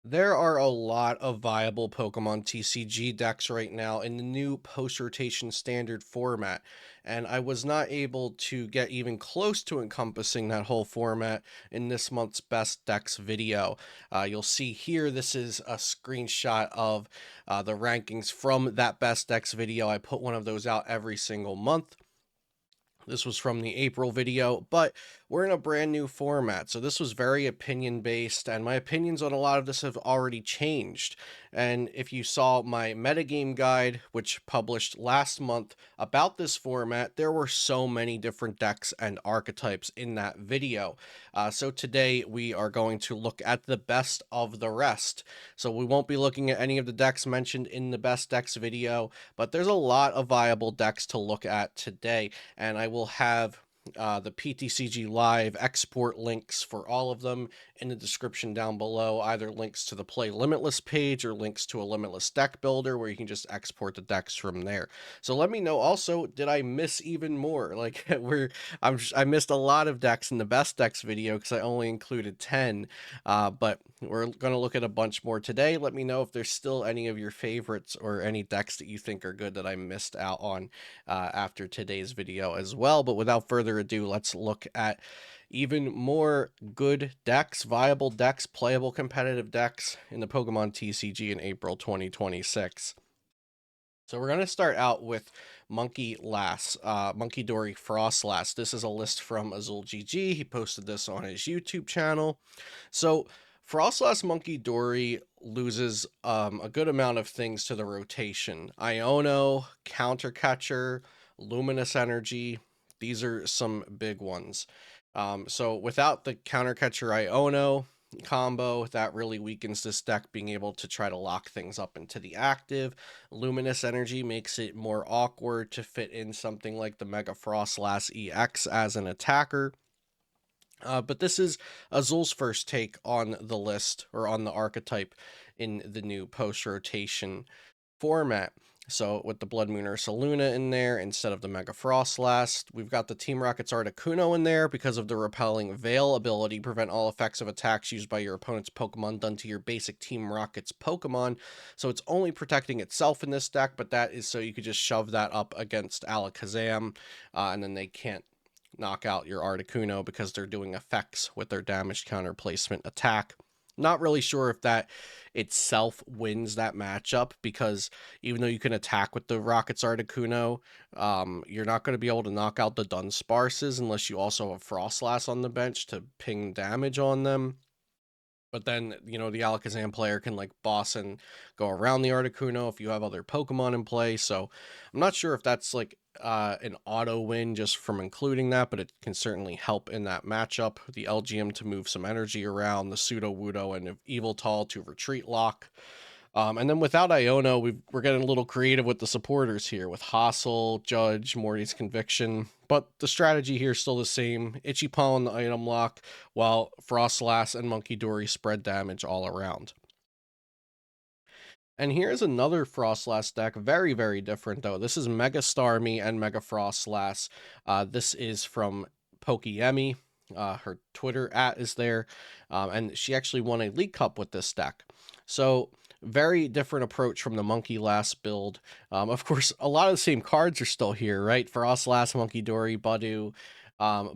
There are a lot of viable Pokemon TCG decks right now in the new post-rotation standard format, and I was not able to get even close to encompassing that whole format in this month's best decks video. You'll see here, this is a screenshot of the rankings from that best decks video. I put one of those out every single month. This was from the April video, but we're in a brand new format. So this was very opinion based, and my opinions on a lot of this have already changed. And if you saw my metagame guide, which published last month about this format, there were so many different decks and archetypes in that video. So today we are going to look at the best of the rest. So we won't be looking at any of the decks mentioned in the best decks video, but there's a lot of viable decks to look at today, and I will have the PTCG Live export links for all of them in the description down below, either links to the Play Limitless page or links to a Limitless deck builder where you can just export the decks from there. So let me know also, did I miss even more? Like I missed a lot of decks in the best decks video because I only included 10, but we're going to look at a bunch more today. Let me know if there's still any of your favorites or any decks that you think are good that I missed out on after today's video as well. But without further ado, let's look at even more good decks, viable decks, playable competitive decks in the Pokemon TCG in April 2026. So we're going to start out with Munkidori Froslass. This is a list from Azul GG. He posted this on his YouTube channel. So Froslass Munkidori loses a good amount of things to the rotation. Iono, Counter Catcher, Luminous Energy. These are some big ones. So without the Counter Catcher Iono combo, that really weakens this deck being able to try to lock things up into the active. Luminous Energy makes it more awkward to fit in something like the Mega Froslass EX as an attacker. But this is Azul's first take on the list, or on the archetype in the new post-rotation format. So with the Bloodmoon Ursaluna in there instead of the Mega Froslass, we've got the Team Rocket's Articuno in there because of the repelling Veil ability. Prevent all effects of attacks used by your opponent's Pokemon done to your basic Team Rocket's Pokemon. So it's only protecting itself in this deck, but that is so you could just shove that up against Alakazam, and then they can't knock out your Articuno because they're doing effects with their damage counter placement attack. Not really sure if that itself wins that matchup, because even though you can attack with the Rocket's Articuno, you're not going to be able to knock out the Dunsparces unless you also have Froslass on the bench to ping damage on them. But then, the Alakazam player can like boss and go around the Articuno if you have other Pokemon in play. So I'm not sure if that's like an auto win just from including that, but it can certainly help in that matchup. The LGM to move some energy around, the Sudowoodo and Eviltal to retreat lock. And then without Iono, we're getting a little creative with the supporters here with Hassel, Judge, Morty's Conviction. But the strategy here is still the same. Ichipalm on the item lock, while Froslass and Munkidori spread damage all around. And here's another Froslass deck, very, very different though. This is Mega Starmie and Mega Froslass. This is from Emmi. Her Twitter @ is there, and she actually won a League Cup with this deck. So very different approach from the Munkidori build. Of course, a lot of the same cards are still here, right? Froslass, Munkidori, Budew.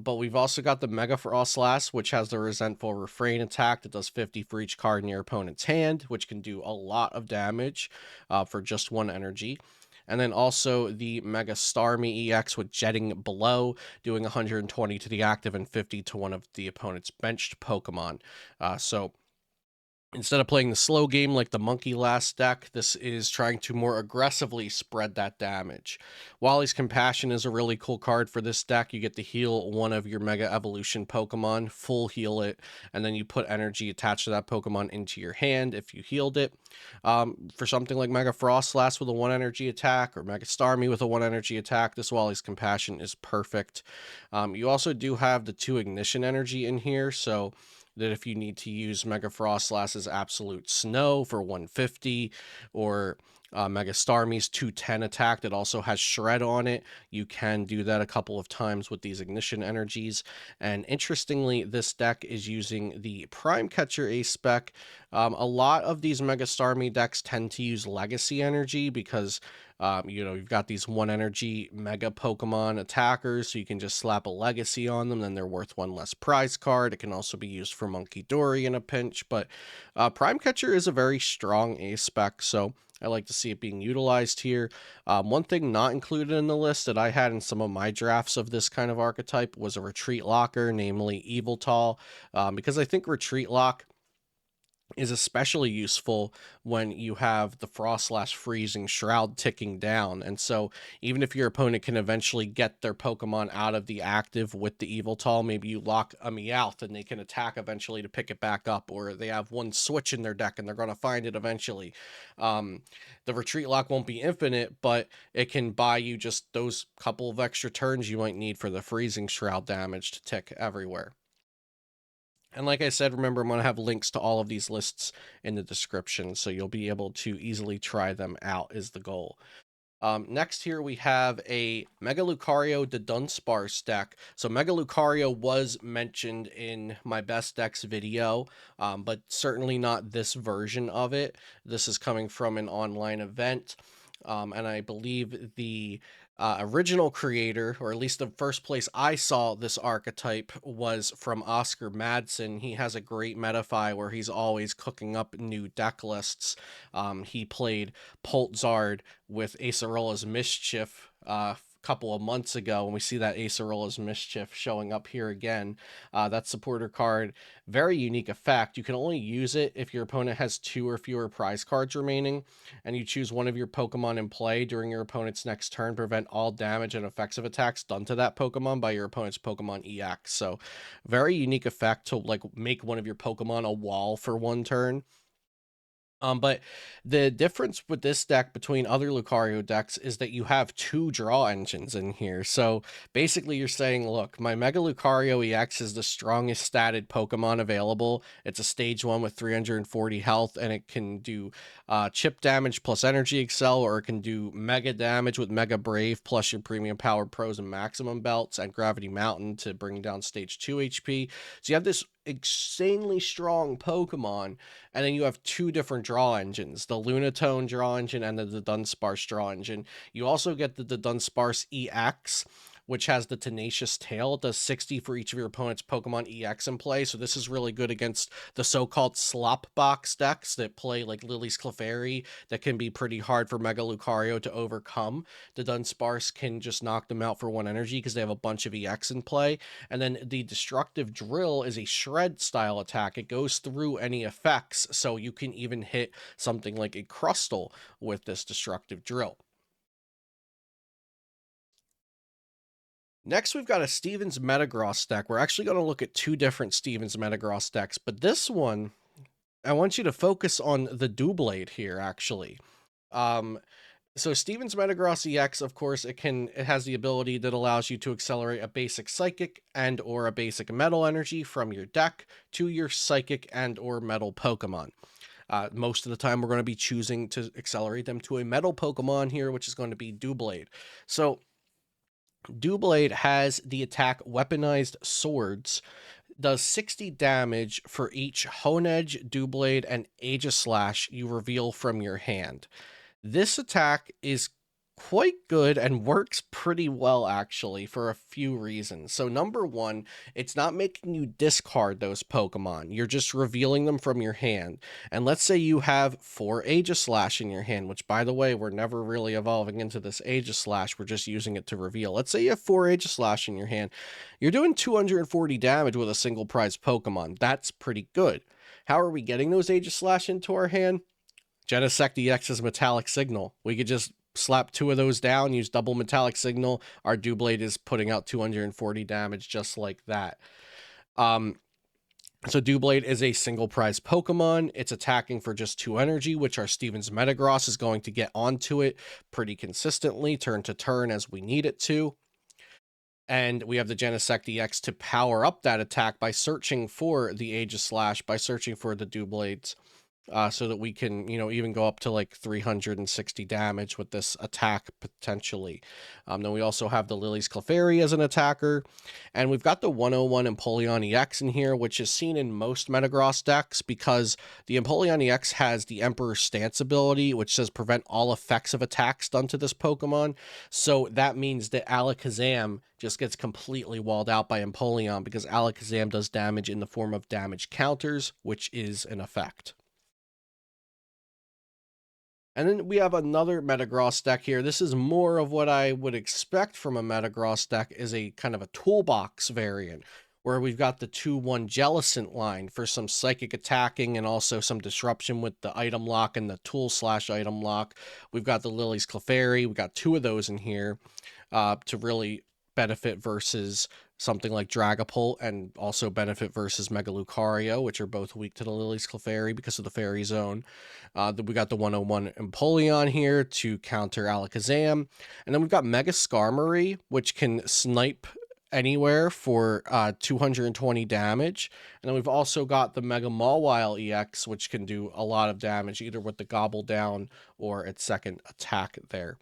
But we've also got the Mega Froslass, which has the Resentful Refrain attack that does 50 for each card in your opponent's hand, which can do a lot of damage for just 1 energy. And then also the Mega Starmie EX with Jetting Blow, doing 120 to the active and 50 to one of the opponent's benched Pokemon. So instead of playing the slow game like the Munkidori deck, this is trying to more aggressively spread that damage. Wally's Compassion is a really cool card for this deck. You get to heal one of your Mega Evolution Pokemon, full heal it, and then you put energy attached to that Pokemon into your hand if you healed it. For something like Mega Froslass with a 1 energy attack, or Mega Starmie with a 1 energy attack, this Wally's Compassion is perfect. You also do have the 2 Ignition Energy in here, so that if you need to use Mega Frostlass's Absolute Snow for 150, or Mega Starmie's 210 attack that also has Shred on it, you can do that a couple of times with these Ignition Energies. And interestingly, this deck is using the Prime Catcher Ace spec. A lot of these Mega Starmie decks tend to use Legacy Energy because you've got these 1 energy Mega Pokemon attackers, so you can just slap a Legacy on them, then they're worth 1 less prize card. It can also be used for Munkidori in a pinch, but Prime Catcher is a very strong Ace spec, so I like to see it being utilized here. One thing not included in the list that I had in some of my drafts of this kind of archetype was a Retreat Locker, namely Yveltal, because I think Retreat Lock is especially useful when you have the Frost/Freezing Shroud ticking down. And so even if your opponent can eventually get their Pokemon out of the active with the Yveltal, maybe you lock a Meowth and they can attack eventually to pick it back up, or they have 1 switch in their deck and they're going to find it eventually. The Retreat Lock won't be infinite, but it can buy you just those couple of extra turns you might need for the Freezing Shroud damage to tick everywhere. And like I said, remember, I'm going to have links to all of these lists in the description, so you'll be able to easily try them out is the goal. Next here we have a Mega Lucario Dudunsparce deck. So Mega Lucario was mentioned in my best decks video, but certainly not this version of it. This is coming from an online event. And I believe the original creator, or at least the first place I saw this archetype, was from Oscar Madsen. He has a great Metafy where he's always cooking up new deck lists. He played Poltzard with Acerola's Mischief couple of months ago, and we see that Acerola's Mischief showing up here again. That supporter card, very unique effect. You can only use it if your opponent has 2 or fewer prize cards remaining, and you choose one of your Pokemon in play during your opponent's next turn. Prevent all damage and effects of attacks done to that Pokemon by your opponent's Pokemon EX. So very unique effect to like make one of your Pokemon a wall for 1 turn. But the difference with this deck between other Lucario decks is that you have 2 draw engines in here. So basically you're saying, look, my Mega Lucario EX is the strongest statted Pokemon available. It's a stage 1 with 340 health, and it can do chip damage plus Energy Excel, or it can do mega damage with Mega Brave plus your Premium Powered Pros and Maximum Belts, and Gravity Mountain to bring down stage 2 HP. So you have this insanely strong Pokemon, and then you have 2 different draw engines, the Lunatone draw engine and the Dudunsparce draw engine. You also get the Dudunsparce EX, which has the Tenacious Tail. It does 60 for each of your opponent's Pokemon EX in play, so this is really good against the so-called slop box decks that play like Lily's Clefairy that can be pretty hard for Mega Lucario to overcome. The Dudunsparce can just knock them out for 1 energy because they have a bunch of EX in play. And then the Destructive Drill is a Shred style attack. It goes through any effects, so you can even hit something like a Crustle with this Destructive Drill. Next, we've got a Stevens Metagross deck. We're actually going to look at 2 different Stevens Metagross decks, but this one, I want you to focus on the Doublade here, actually. So Stevens Metagross EX, of course, it has the ability that allows you to accelerate a basic Psychic and or a basic Metal energy from your deck to your Psychic and or Metal Pokemon. Most of the time, we're going to be choosing to accelerate them to a Metal Pokemon here, which is going to be Doublade. So Doublade has the attack Weaponized Swords, does 60 damage for each Honedge, Doublade, and Aegislash you reveal from your hand. This attack is quite good and works pretty well, actually, for a few reasons. So number 1, it's not making you discard those Pokemon. You're just revealing them from your hand. And let's say you have 4 Aegislash in your hand, which, by the way, we're never really evolving into this Aegislash. We're just using it to reveal. Let's say you have 4 Aegislash in your hand. You're doing 240 damage with a single prize Pokemon. That's pretty good. How are we getting those Aegislash into our hand? Genesect EX's Metallic Signal. We could just slap 2 of those down, use double Metallic Signal. Our Doublade is putting out 240 damage just like that. So Doublade is a single prize Pokemon. It's attacking for just 2 energy, which our Stevens Metagross is going to get onto it pretty consistently, turn to turn as we need it to. And we have the Genesect EX to power up that attack by searching for the Aegislash, by searching for the Doublades. So that we can, even go up to like 360 damage with this attack potentially. Then we also have the Lily's Clefairy as an attacker, and we've got the 101 Empoleon EX in here, which is seen in most Metagross decks because the Empoleon EX has the Emperor's Stance ability, which says prevent all effects of attacks done to this Pokemon. So that means that Alakazam just gets completely walled out by Empoleon because Alakazam does damage in the form of damage counters, which is an effect. And then we have another Metagross deck here. This is more of what I would expect from a Metagross deck, is a kind of a toolbox variant, where we've got the 2-1 Jellicent line for some psychic attacking and also some disruption with the item lock and the tool/item lock. We've got the Lily's Clefairy. We've got 2 of those in here to really benefit versus something like Dragapult, and also benefit versus Mega Lucario, which are both weak to the Lily's Clefairy because of the Fairy Zone. We got the 101 Empoleon here to counter Alakazam. And then we've got Mega Skarmory, which can snipe anywhere for 220 damage. And then we've also got the Mega Mawile EX, which can do a lot of damage, either with the Gobble Down or its second attack there.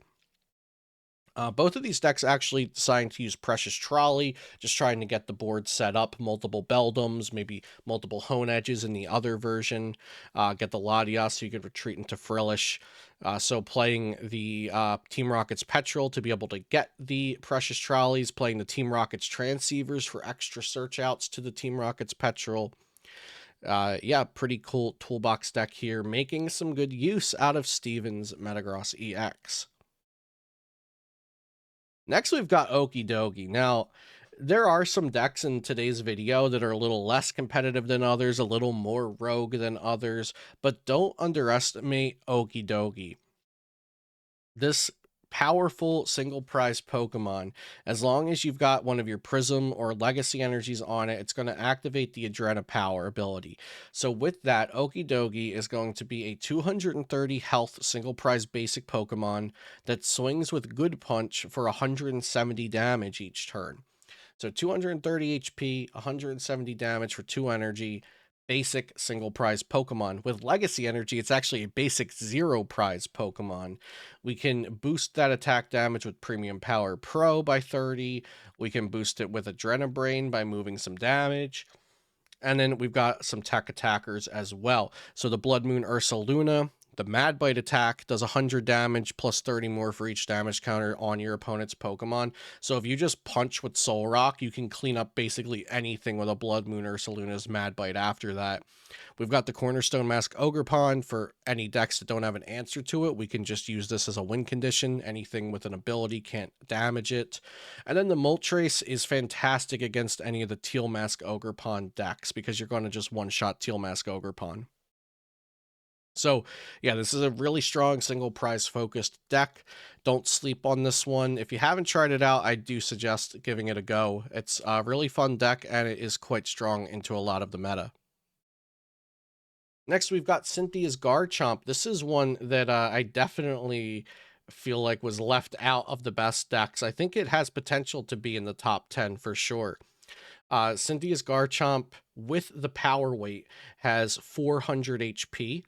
Both of these decks actually designed to use Precious Trolley, just trying to get the board set up, multiple Beldums, maybe multiple Hone Edges in the other version, get the Latias so you could retreat into Frillish. So playing the Team Rocket's Petrol to be able to get the Precious Trolleys, playing the Team Rocket's Transceivers for extra search outs to the Team Rocket's Petrol. Yeah, pretty cool toolbox deck here, making some good use out of Steven's Metagross EX. Next, we've got Okidogi. Now, there are some decks in today's video that are a little less competitive than others, a little more rogue than others, but don't underestimate Okidogi. This powerful single prize Pokemon, as long as you've got one of your Prism or Legacy energies on it, it's going to activate the Adrena Power ability. So with that, Okidogi is going to be a 230 health single prize basic Pokemon that swings with Good Punch for 170 damage each turn. So 230 HP, 170 damage for 2 energy, basic single prize Pokemon. With Legacy Energy, it's actually a basic 0 prize Pokemon. We can boost that attack damage with Premium Power Pro by 30. We can boost it with Adrenabrain by moving some damage. And then we've got some tech attackers as well. So the Bloodmoon Ursaluna, the Mad Bite attack, does 100 damage plus 30 more for each damage counter on your opponent's Pokemon. So if you just punch with Soul Rock, you can clean up basically anything with a Bloodmoon Ursaluna's Mad Bite after that. We've got the Cornerstone Mask Ogerpon for any decks that don't have an answer to it. We can just use this as a win condition. Anything with an ability can't damage it. And then the Moltres is fantastic against any of the Teal Mask Ogerpon decks because you're going to just one-shot Teal Mask Ogerpon. So, yeah, this is a really strong single prize focused deck. Don't sleep on this one. If you haven't tried it out, I do suggest giving it a go. It's a really fun deck, and it is quite strong into a lot of the meta. Next, we've got Cynthia's Garchomp. This is one that I definitely feel like was left out of the best decks. I think it has potential to be in the top 10 for sure. Cynthia's Garchomp, with the power weight, has 400 HP.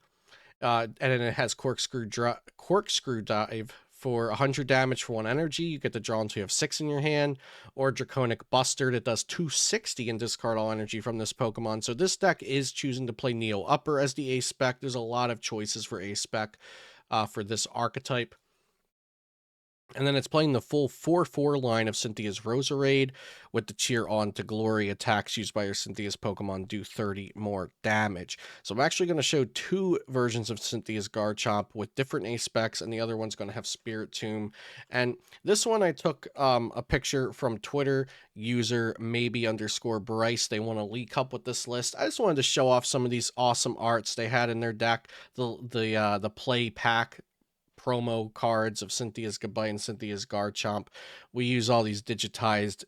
And then it has Corkscrew Dive for 100 damage for 1 energy. You get to draw until you have 6 in your hand. Or Draconic Buster that does 260 and discard all energy from this Pokemon. So this deck is choosing to play Neo Upper as the A-Spec. There's a lot of choices for A-Spec for this archetype. And then it's playing the full 4/4 line of Cynthia's Roserade with the Cheer On to Glory attacks used by your Cynthia's Pokemon do 30 more damage. So I'm actually going to show 2 versions of Cynthia's Garchomp with different A-Specs, and the other one's going to have Spirit Tomb. And this one I took a picture from Twitter, user maybe_Bryce. They want to leak up with this list. I just wanted to show off some of these awesome arts they had in their deck. The play pack promo cards of Cynthia's Goodbye and Cynthia's Garchomp. We use all these digitized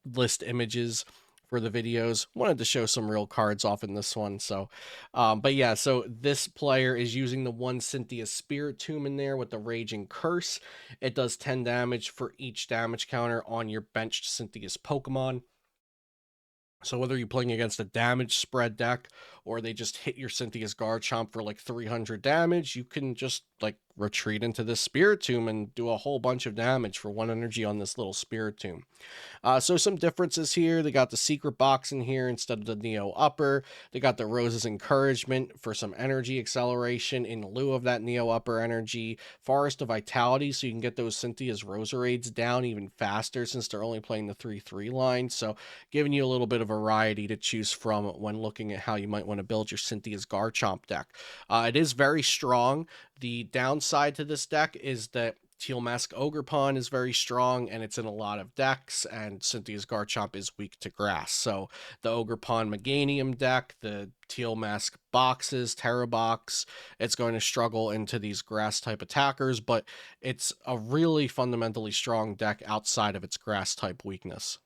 list images for the videos. Wanted to show some real cards off in this one. So, but yeah, so this player is using the one Cynthia Spirit Tomb in there with the Raging Curse. It does 10 damage for each damage counter on your benched Cynthia's Pokemon. So whether you're playing against a damage spread deck or they just hit your Cynthia's Garchomp for like 300 damage, you can just like retreat into this Spirit Tomb and do a whole bunch of damage for 1 energy on this little Spirit Tomb. So some differences here. They got the secret box in here instead of the Neo Upper. They got the Rose's Encouragement for some energy acceleration in lieu of that Neo Upper energy. Forest of Vitality, so you can get those Cynthia's Roserades down even faster since they're only playing the 3-3 line. So giving you a little bit of variety to choose from when looking at how you might want to build your Cynthia's Garchomp deck. It is very strong. The downside to this deck is that Teal Mask Ogerpon is very strong, and it's in a lot of decks, and Cynthia's Garchomp is weak to grass. So the Ogerpon Meganium deck, the Teal Mask boxes, Tera Box, it's going to struggle into these grass-type attackers, but it's a really fundamentally strong deck outside of its grass-type weakness.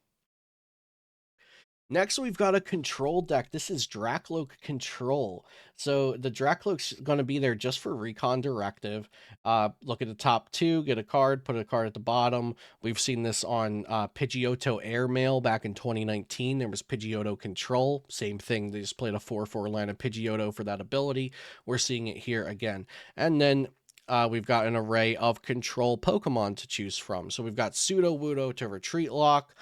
Next, we've got a control deck. This is Drakloak Control. So the Drakloak's going to be there just for Recon Directive. Look at the top two, get a card, put a card at the bottom. We've seen this on Pidgeotto Airmail back in 2019. There was Pidgeotto Control. Same thing. They just played a 4/4 line of Pidgeotto for that ability. We're seeing it here again. And then we've got an array of control Pokemon to choose from. So we've got Sudowoodo to retreat lock.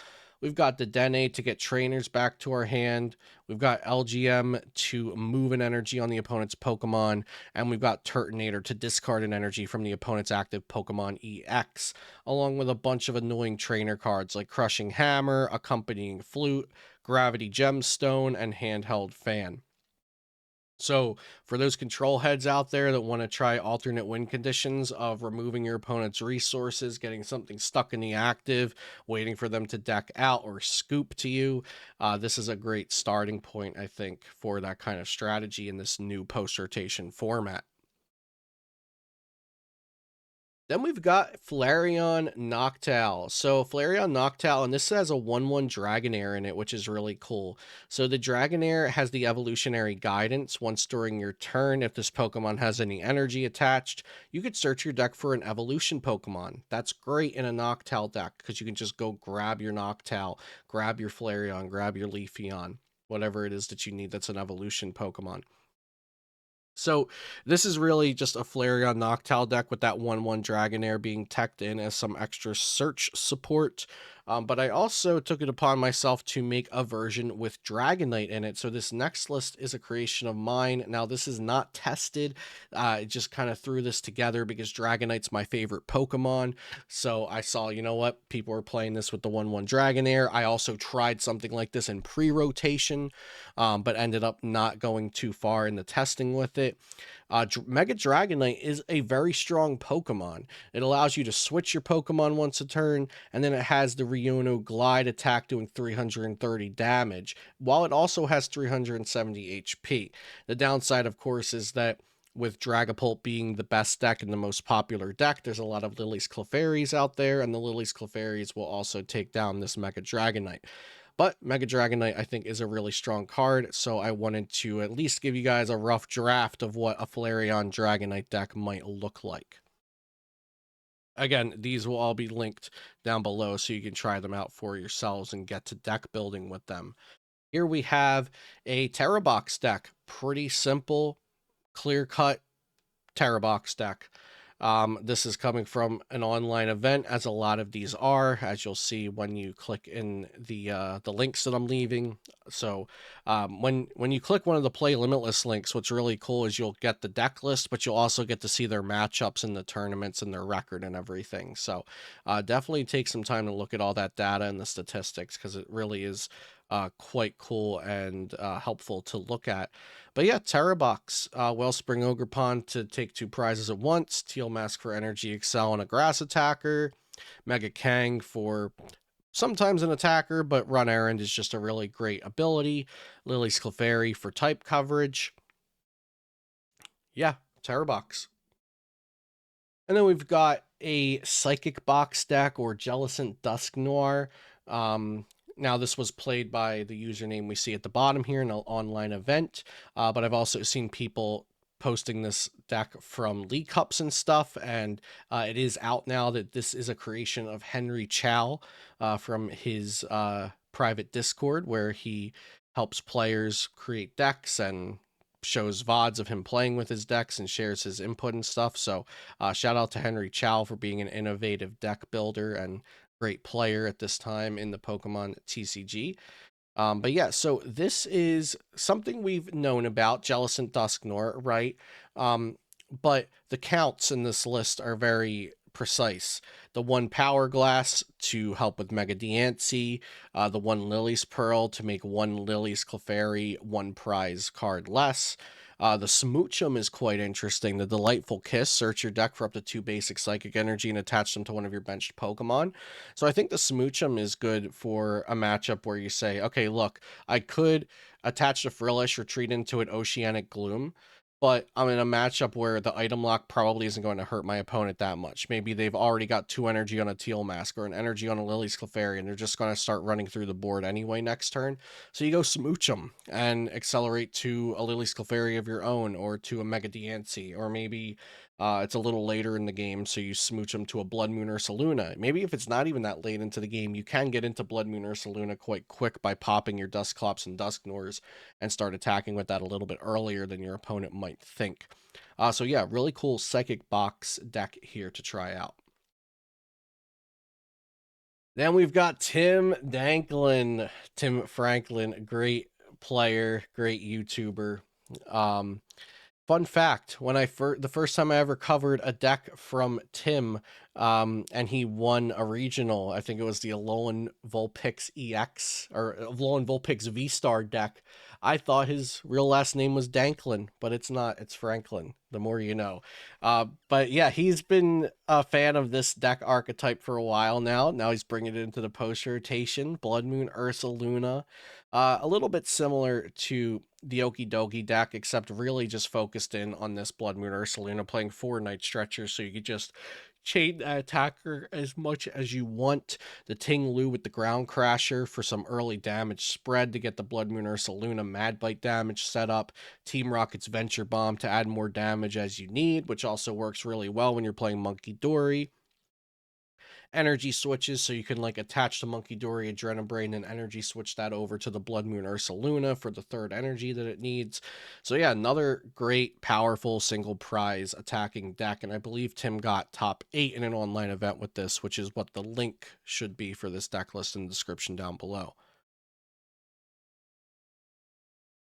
We've got the Dene to get trainers back to our hand. We've got LGM to move an energy on the opponent's Pokemon. And we've got Turtonator to discard an energy from the opponent's active Pokemon EX, along with a bunch of annoying trainer cards like Crushing Hammer, Accompanying Flute, Gravity Gemstone, and Handheld Fan. So for those control heads out there that want to try alternate win conditions of removing your opponent's resources, getting something stuck in the active, waiting for them to deck out or scoop to you, this is a great starting point, I think, for that kind of strategy in this new post-rotation format. Then we've got Flareon Noctowl. So Flareon Noctowl, and this has a 1/1 Dragonair in it, which is really cool. So the Dragonair has the evolutionary guidance. Once during your turn, if this Pokemon has any energy attached, you could search your deck for an evolution Pokemon. That's great in a Noctowl deck because you can just go grab your Noctowl, grab your Flareon, grab your Leafeon, whatever it is that you need that's an evolution Pokemon. So this is really just a Flareon Noctowl deck with that 1/1 Dragonair being teched in as some extra search support. But I also took it upon myself to make a version with Dragonite in it. So this next list is a creation of mine. Now this is not tested. I just kind of threw this together because Dragonite's my favorite Pokemon. So I saw, you know what, people are playing this with the 1/1 Dragonair. I also tried something like this in pre-rotation, but ended up not going too far in the testing with it. Mega Dragonite is a very strong Pokemon. It allows you to switch your Pokemon once a turn, and then it has the Riono Glide attack doing 330 damage, while it also has 370 HP. The downside, of course, is that with Dragapult being the best deck and the most popular deck, there's a lot of Lily's Clefairies out there, and the Lily's Clefairies will also take down this Mega Dragonite. But Mega Dragonite, I think, is a really strong card, so I wanted to at least give you guys a rough draft of what a Flareon Dragonite deck might look like. Again, these will all be linked down below so you can try them out for yourselves and get to deck building with them. Here we have a Tera Box deck. Pretty simple, clear-cut Tera Box deck. This is coming from an online event, as a lot of these are, as you'll see when you click in the links that I'm leaving. So when you click one of the Play Limitless links, what's really cool is you'll get the deck list, but you'll also get to see their matchups in the tournaments and their record and everything. So definitely take some time to look at all that data and the statistics because it really is quite cool and helpful to look at. But yeah, Tera Box, Wellspring Ogerpon to take 2 prizes at once, Teal Mask for Energy Excel and a Grass Attacker, Mega Kang for sometimes an attacker, but Run Errand is just a really great ability, Lily's Clefairy for type coverage. Yeah, Tera Box. And then we've got a Psychic Box deck or Jellicent Dusknoir. Now, this was played by the username we see at the bottom here in an online event, but I've also seen people posting this deck from League Cups and stuff, and it is out now that this is a creation of Henry Chow from his private Discord, where he helps players create decks and shows VODs of him playing with his decks and shares his input and stuff. So shout out to Henry Chow for being an innovative deck builder and great player at this time in the Pokemon TCG. But yeah, so this is something we've known about, Jellicent Dusknoir, right? But the counts in this list are very precise. The one Power Glass to help with Mega Diancie, the one Lily's Pearl to make one Lily's Clefairy, one prize card less. The Smoochum is quite interesting. The Delightful Kiss, search your deck for up to 2 basic Psychic Energy and attach them to one of your benched Pokemon. So I think the Smoochum is good for a matchup where you say, okay, look, I could attach the Frillish, retreat into an Oceanic Gloom, but I'm in a matchup where the item lock probably isn't going to hurt my opponent that much. Maybe they've already got 2 energy on a Teal Mask or an energy on a Lily's Clefairy, and they're just going to start running through the board anyway next turn. So you go Smooch them and accelerate to a Lily's Clefairy of your own, or to a Mega Diancie, or maybe it's a little later in the game, so you smooch them to a Bloodmoon Ursaluna. Maybe if it's not even that late into the game, you can get into Bloodmoon Ursaluna quite quick by popping your Dusclops and Dusknoirs and start attacking with that a little bit earlier than your opponent might think. So yeah, really cool Psychic Box deck here to try out. Then we've got Tim Danklin, Tim Franklin, great player, great YouTuber. Fun fact, when the first time I ever covered a deck from Tim, and he won a regional, I think it was the Alolan Vulpix EX, or Alolan Vulpix V-Star deck, I thought his real last name was Danklin, but it's not, it's Franklin, the more you know. But yeah, he's been a fan of this deck archetype for a while now. Now he's bringing it into the post rotation. Bloodmoon Ursaluna, a little bit similar to the Okidogi deck, except really just focused in on this Bloodmoon Ursaluna, playing 4 Night Stretchers, so you could just chain the attacker as much as you want. The Ting Lu with the Ground Crasher for some early damage spread to get the Bloodmoon Ursaluna Mad Bite damage set up. Team Rocket's Venture Bomb to add more damage as you need, which also works really well when you're playing Munkidori. Energy switches, so you can like attach the Munkidori Adrenabrain and energy switch that over to the Bloodmoon Ursaluna for the 3rd energy that it needs. So yeah, another great, powerful single prize attacking deck, and I believe Tim got top 8 in an online event with this, which is what the link should be for this deck list in the description down below.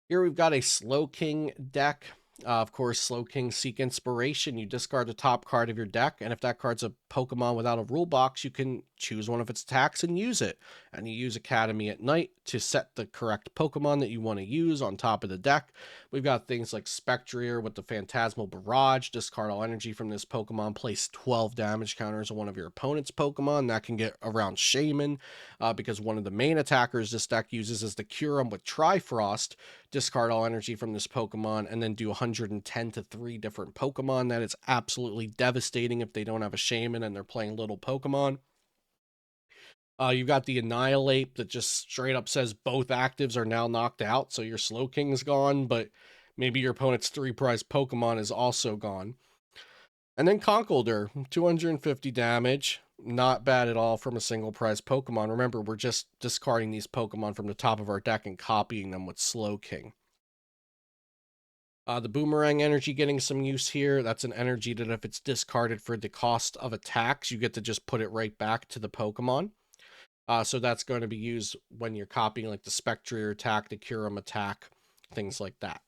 Here we've got a Slowking deck. Of course, Slowking Seek Inspiration. You discard the top card of your deck, and if that card's a Pokemon without a rule box, you can choose one of its attacks and use it. And you use Academy at night to set the correct Pokemon that you want to use on top of the deck. We've got things like Spectrier with the Phantasmal Barrage. Discard all energy from this Pokemon. Place 12 damage counters on one of your opponent's Pokemon. That can get around Shaman, because one of the main attackers this deck uses is the Kyurem with Trifrost. Discard all energy from this Pokemon and then do 110 to 3 different Pokemon. That is absolutely devastating if they don't have a Shaman and they're playing little Pokemon. You've got the Annihilate that just straight up says both actives are now knocked out, so your Slowking's gone, but maybe your opponent's 3 prize Pokemon is also gone. And then Conkeldurr, 250 damage. Not bad at all from a single prize Pokemon. Remember, we're just discarding these Pokemon from the top of our deck and copying them with Slowking. The Boomerang energy getting some use here. That's an energy that if it's discarded for the cost of attacks, you get to just put it right back to the Pokemon. So that's going to be used when you're copying like the Spectrier attack, the Kyurem attack, things like that.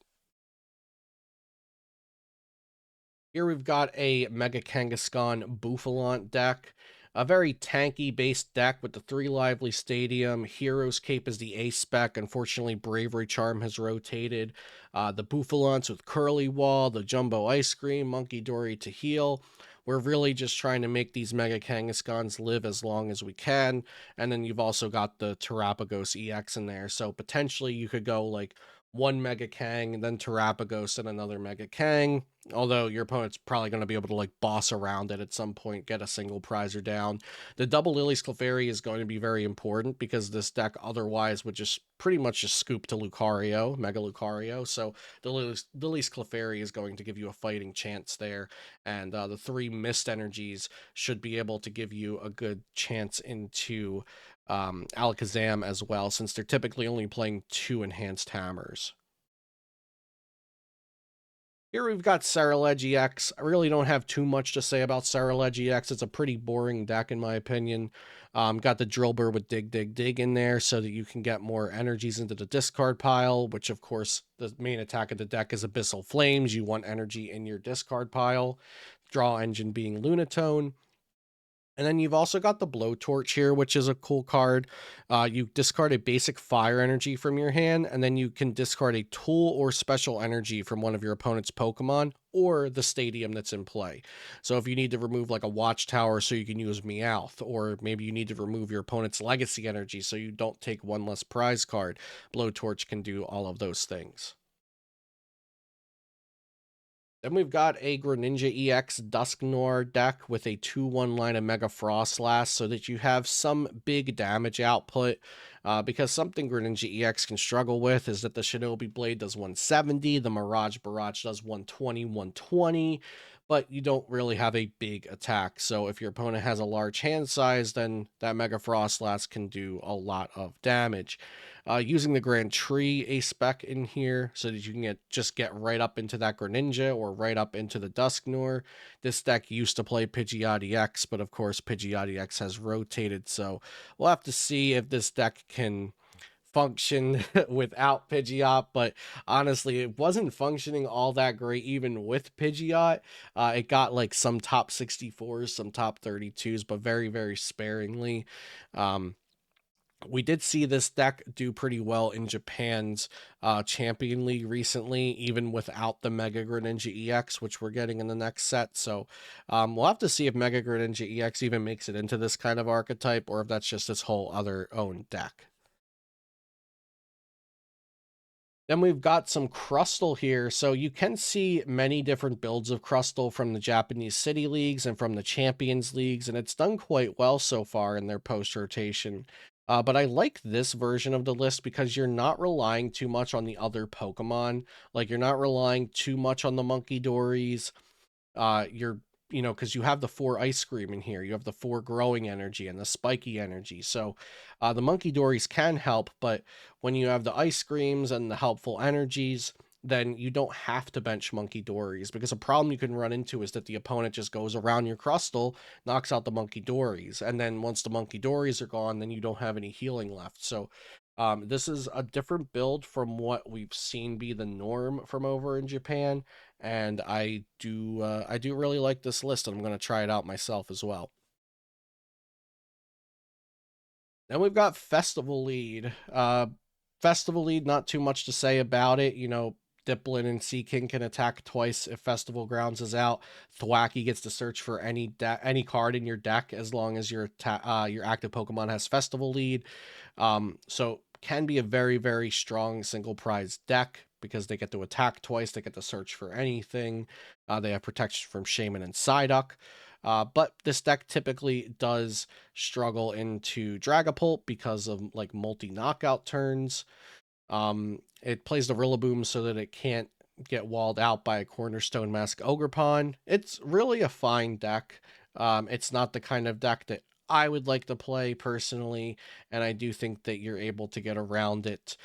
Here we've got a Mega Kangaskhan Bouffalant deck. A very tanky based deck with the 3 Lively Stadium. Hero's Cape is the A spec. Unfortunately, Bravery Charm has rotated. The Bouffalants with Curly Wall, the Jumbo Ice Cream, Munkidori to heal. We're really just trying to make these Mega Kangaskhan's live as long as we can. And then you've also got the Terapagos EX in there. So potentially you could go like one Mega Kang, and then Terapagos and another Mega Kang. Although your opponent's probably going to be able to like boss around it at some point, get a single prizer down. The double Lily's Clefairy is going to be very important because this deck otherwise would just pretty much just scoop to Lucario, Mega Lucario. So the Lily's Clefairy is going to give you a fighting chance there. And the three Mist Energies should be able to give you a good chance into Alakazam as well, since they're typically only playing 2 Enhanced Hammers. Here we've got Ceruledge EX. I really don't have too much to say about Ceruledge EX. It's a pretty boring deck in my opinion. Got the Drillbur with Dig Dig Dig in there so that you can get more energies into the discard pile, which of course the main attack of the deck is Abyssal Flames. You want energy in your discard pile. Draw engine being Lunatone. And then you've also got the Blowtorch here, which is a cool card. You discard a basic fire energy from your hand, and then you can discard a tool or special energy from one of your opponent's Pokemon or the stadium that's in play. So if you need to remove like a Watchtower so you can use Meowth, or maybe you need to remove your opponent's legacy energy so you don't take one less prize card, Blowtorch can do all of those things. Then we've got a Greninja EX Dusknoir deck with a 2/1 line of Mega Froslass so that you have some big damage output. Because something Greninja EX can struggle with is that the Shinobi Blade does 170, the Mirage Barrage does 120, 120, but you don't really have a big attack. So if your opponent has a large hand size, then that Mega Froslass can do a lot of damage. Using the Grand Tree A-Spec in here so that you can just get right up into that Greninja or right up into the Dusknoir. This deck used to play Pidgeotty X, but of course Pidgeotty X has rotated, so we'll have to see if this deck can function without Pidgeot, but honestly, it wasn't functioning all that great even with Pidgeot. It got like some top 64s, some top 32s, but very, very sparingly. We did see this deck do pretty well in Japan's Champion League recently, even without the Mega Greninja EX, which we're getting in the next set. So we'll have to see if Mega Greninja EX even makes it into this kind of archetype, or if that's just its whole other own deck. Then we've got some Crustle here. So you can see many different builds of Crustle from the Japanese City Leagues and from the Champions Leagues, and it's done quite well so far in their post-rotation. But I like this version of the list because you're not relying too much on the other Pokemon. Like, you're not relying too much on the Munkidoris. You're, because you have the 4 Ice Cream in here. You have the 4 Growing Energy and the Spiky Energy. So the Munkidoris can help, but when you have the Ice Creams and the helpful energies, then you don't have to bench Munkidoris, because a problem you can run into is that the opponent just goes around your Crustle, knocks out the Munkidoris, and then once the Munkidoris are gone, then you don't have any healing left. So this is a different build from what we've seen be the norm from over in Japan, and I do really like this list, and I'm going to try it out myself as well. Then we've got Festival Lead. Festival Lead, not too much to say about it. Dipplin and Seaking can attack twice if Festival Grounds is out. Thwackey gets to search for any card in your deck as long as your active Pokemon has Festival Lead. So can be a very, very strong single prize deck because they get to attack twice, they get to search for anything. They have protection from Shaman and Psyduck. But this deck typically does struggle into Dragapult because of like multi-knockout turns. It plays the Rillaboom so that it can't get walled out by a Cornerstone Mask Ogerpon. It's really a fine deck. It's not the kind of deck that I would like to play personally, and I do think that you're able to get around it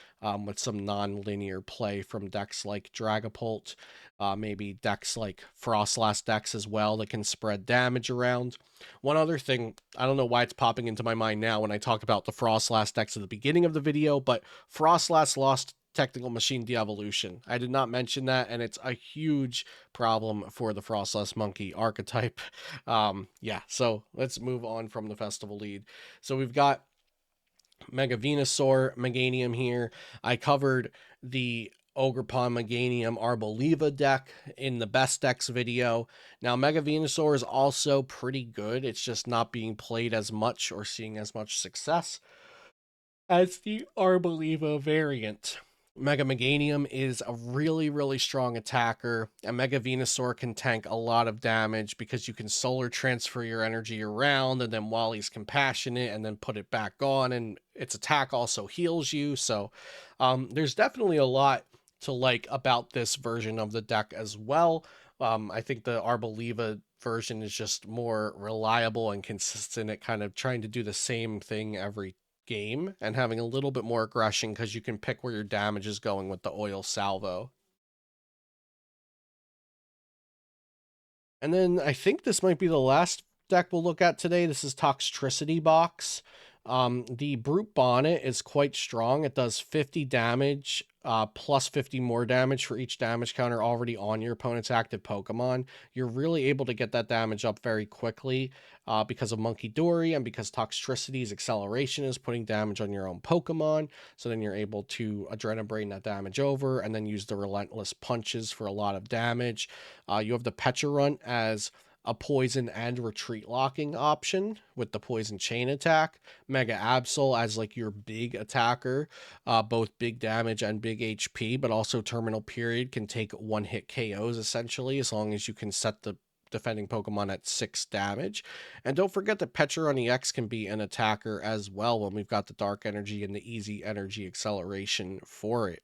with some non-linear play from decks like Dragapult, maybe decks like Froslass decks as well that can spread damage around. One other thing, I don't know why it's popping into my mind now when I talk about the Froslass decks at the beginning of the video, but Froslass lost Technical Machine De-Evolution. I did not mention that, and it's a huge problem for the Froslass Monkey archetype. Yeah, so let's move on from the Festival Lead. So we've got Mega Venusaur, Meganium here. I covered the Ogerpon Meganium Arboliva deck in the best decks video. Now, Mega Venusaur is also pretty good. It's just not being played as much or seeing as much success as the Arboliva variant. Mega Meganium is a really, really strong attacker, and Mega Venusaur can tank a lot of damage because you can solar transfer your energy around, and then while he's compassionate, and then put it back on, and its attack also heals you. So there's definitely a lot to like about this version of the deck as well. I think the Arboliva version is just more reliable and consistent at kind of trying to do the same thing every game and having a little bit more aggression because you can pick where your damage is going with the oil salvo. And then I think this might be the last deck we'll look at today. This is Toxtricity Box. The Brute Bonnet is quite strong. It does 50 damage, plus 50 more damage for each damage counter already on your opponent's active Pokemon. You're really able to get that damage up very quickly because of Munkidori and because Toxtricity's acceleration is putting damage on your own Pokemon. So then you're able to Adrenabrain that damage over and then use the Relentless Punches for a lot of damage. You have the Pecharunt as a poison and retreat locking option with the poison chain attack. Mega Absol as like your big attacker, both big damage and big HP, but also terminal period can take one hit KOs essentially, as long as you can set the defending Pokemon at 6 damage. And don't forget that Pecharunt EX can be an attacker as well when we've got the Dark Energy and the Easy Energy acceleration for it.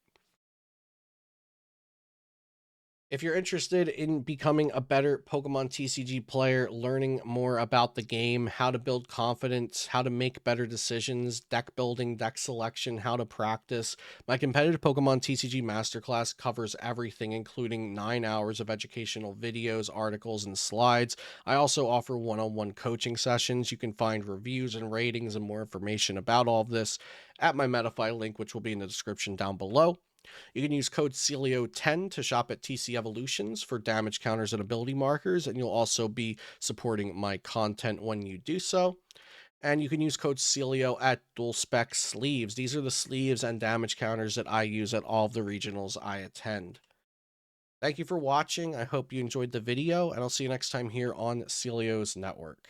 If you're interested in becoming a better Pokemon TCG player, learning more about the game, how to build confidence, how to make better decisions, deck building, deck selection, how to practice, my competitive Pokemon TCG Masterclass covers everything, including 9 hours of educational videos, articles, and slides. I also offer one-on-one coaching sessions. You can find reviews and ratings and more information about all of this at my Metafy link, which will be in the description down below. You can use code CELIO10 to shop at TC Evolutions for damage counters and ability markers, and you'll also be supporting my content when you do so. And you can use code CELIO at Dual Spec Sleeves. These are the sleeves and damage counters that I use at all of the regionals I attend. Thank you for watching. I hope you enjoyed the video, and I'll see you next time here on Celio's Network.